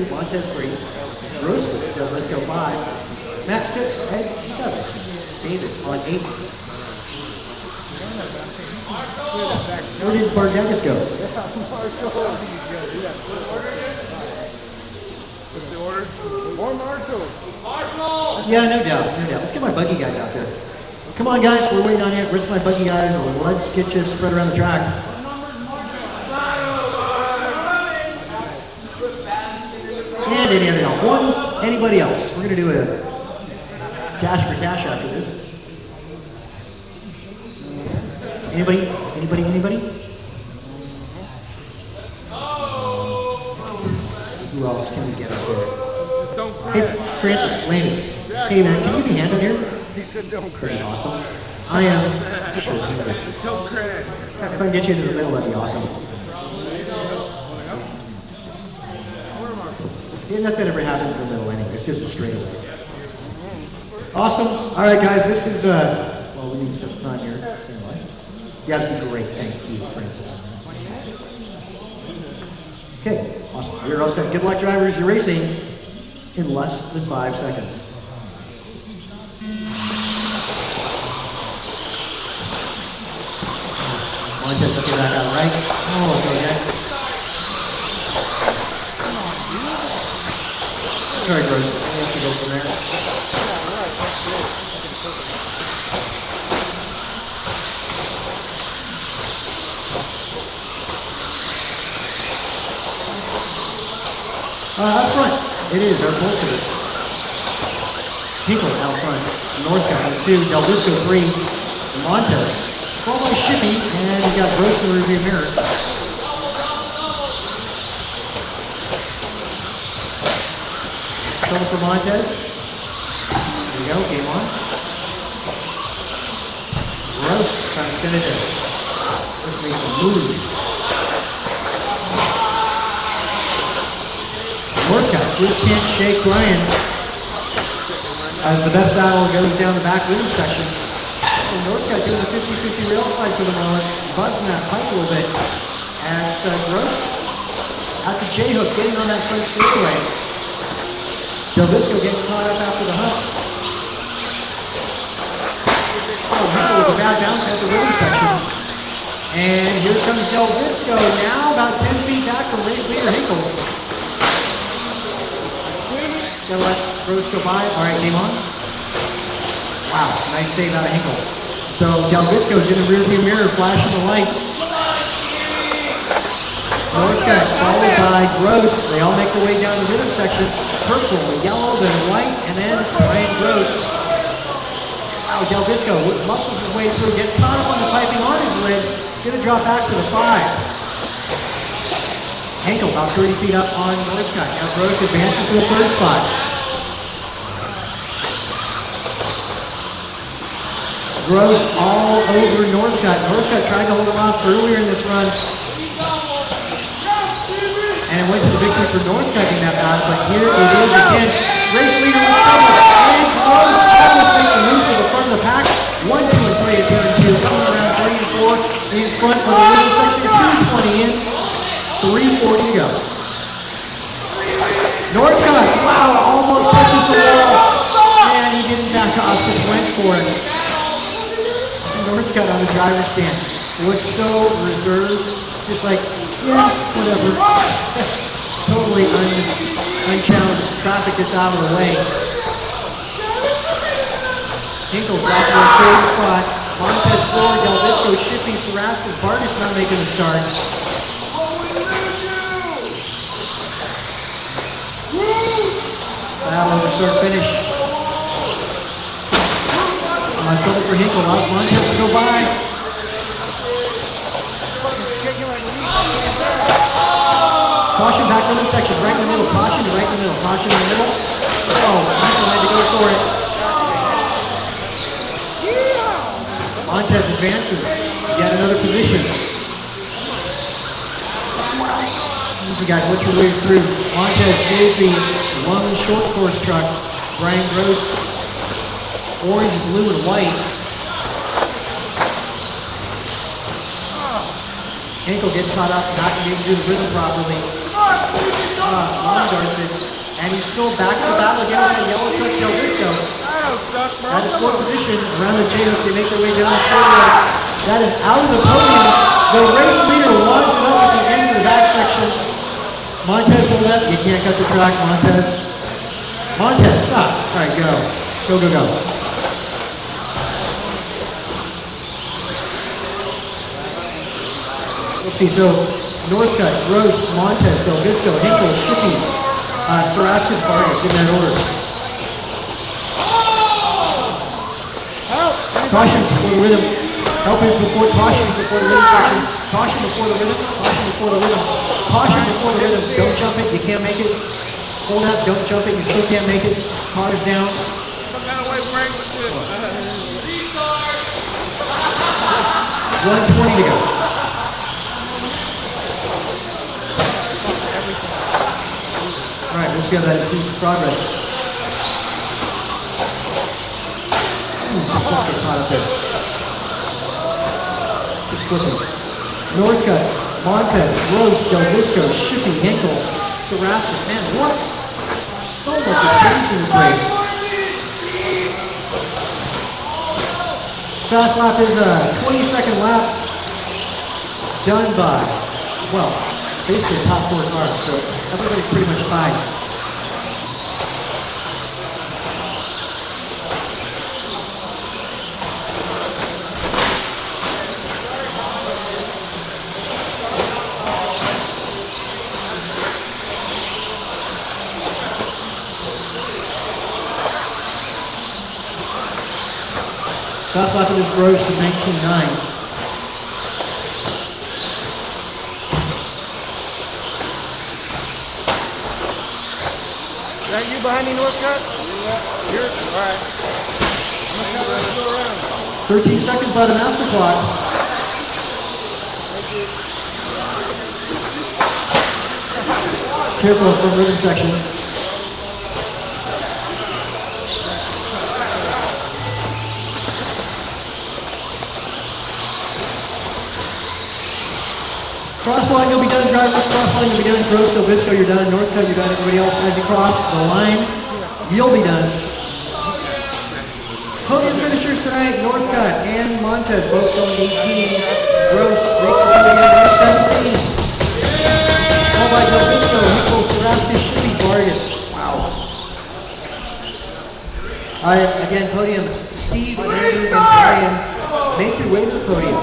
Montez 3, Gross with let's go 5, Matt 6, Ed 7, David on 8. Where did Bardegas go? What's the order? More Marshall. Yeah, no doubt, no doubt. Let's get my buggy guys out there. Come on, guys, we're waiting on you. Where's my buggy guys? Let's get you spread around the track. And any other help? One, anybody else? We're going to do a dash for cash after this. Anybody? Anybody? Anybody? Who else can we get up there? Hey, Francis, Landis. Hey, man, can you give me a hand on here? He said don't crash. Pretty awesome. I am. Sure. Don't crash. If I can get you into the middle, that'd be awesome. Yeah, nothing ever happens in the middle anyway. It's just a straightaway. Awesome. All right, guys. This is well, we need some time here. Stand by. Yeah, that'd be great. Thank you, Francis. Okay. Awesome. You're all set. Good luck, drivers. You're racing in less than 5 seconds. Montez looking back out right. Oh, okay, yeah. Sorry, Gross. I have to go from there. Up front, it is our pole sitter. Hinkle out front. Northcott 2, Del Visco 3, Montez. Followed by Shippy, and we got Gross in the rearview mirror. Trouble for Montez. There we go, game on. Gross trying to send it in. Let's make some moves. Northcott just can't shake Ryan. As the best battle goes down the back rhythm section. And Northcott doing the 50-50 rail slide for the moment, buzzing that pipe a little bit. As Gross out to J-hook, getting on that front straightaway. Del Visco getting caught up after the hump. Oh, Hinkle with a bad bounce at the rhythm section. And here comes Del Visco, now about 10 feet back from race leader Hinkle. Gotta let Gross go by. All right, game on. Wow, nice save out of Hinkle. So Del Visco's in the rearview mirror, flashing the lights. Northcott followed by Gross. They all make their way down the rhythm section. Purple, yellow, then white, and then Ryan Gross. Wow, Del Visco muscles his way through, gets caught up on the piping on his lid, gonna drop back to the 5. Hinkle about 30 feet up on Northcott. Now Gross advances to the 3rd spot. Gross all over Northcott. Northcott tried to hold him off earlier in this run. And it went to the victory for Northcott in that battle, but here it is again. Race leader in trouble, and Gross almost makes a move to the front of the pack. 1, 2, and 3 at turn 2, coming around 3 and 4 in front of the rhythm section. 2:20 in, 3:40 to go. Northcott, wow, almost touches the wall, and he didn't back off, just went for it. And Northcott on the driver's stand looks so reserved, just like, yeah, whatever. Totally unchallenged. Traffic gets out of the way. Hinkle dropping in 3rd spot. Montez 4, Del Visco, Shippy, Sarascas, Vargas not making a start. Battle over start finish. Trouble for Hinkle. Allows Montez to go by. Caution back rhythm section, right in the middle. Caution, right in the middle. Caution in the middle. Oh, Hinkle had to go for it. Montez advances. Yet another position. So guys, what's your way through? Montez is the long short course truck. Brian Gross, orange, blue, and white. Hinkle gets caught up, not able to do the rhythm properly. Darts it. And he's still back in the battle again with the yellow truck Del Disco. I don't suck, bro. At his fourth position, around the J-hook, they make their way down the straightaway. That is out of the podium. The race leader lines it up at the end of the back section. Montez hold up. You can't cut the track, Montez. Montez, stop. All right, go. Go, go, go. Let's see, so Northcutt, Gross, Montez, Del Visco, Hinkle, Shippey, Saraskis, Vargas in that order. Caution before the rhythm. Helping before caution before the rhythm section. Caution before the rhythm. Caution before the rhythm. Caution before the rhythm. Don't jump it. You can't make it. Hold up. Don't jump it. You still can't make it. Car's down. Some kind of way break with this. 120 to go. All right, we'll see how that improves progress. Let's get caught up there. Just flipping. Northcutt, Montez, Gross, Del Visco, Shippey, Hinkle, Saraskis. Man, what? So much has changed in this race. Fast lap is 20-second laps done by, well, basically the top 4 cars, so everybody's pretty much tied. Fast lap of this Gross in 19.9. Is that you behind me, Northcutt? Yeah. You're all right. I'm gonna go around. 13 seconds by the master clock. Careful from rhythm section. Cross line, you'll be done. Drivers, cross line, you'll be done. Gross, Del Visco, you're done. Northcutt, you're done. Everybody else, as you cross the line, you'll be done. Podium finishers tonight, Northcutt and Montez, both going 18. Gross makes the podium number 17. Followed by Del Visco, Hinkle, Saraskis, Shippey, Vargas. Wow. All right, again, podium, Steve, Andrew, and Brian. Make your way to the podium.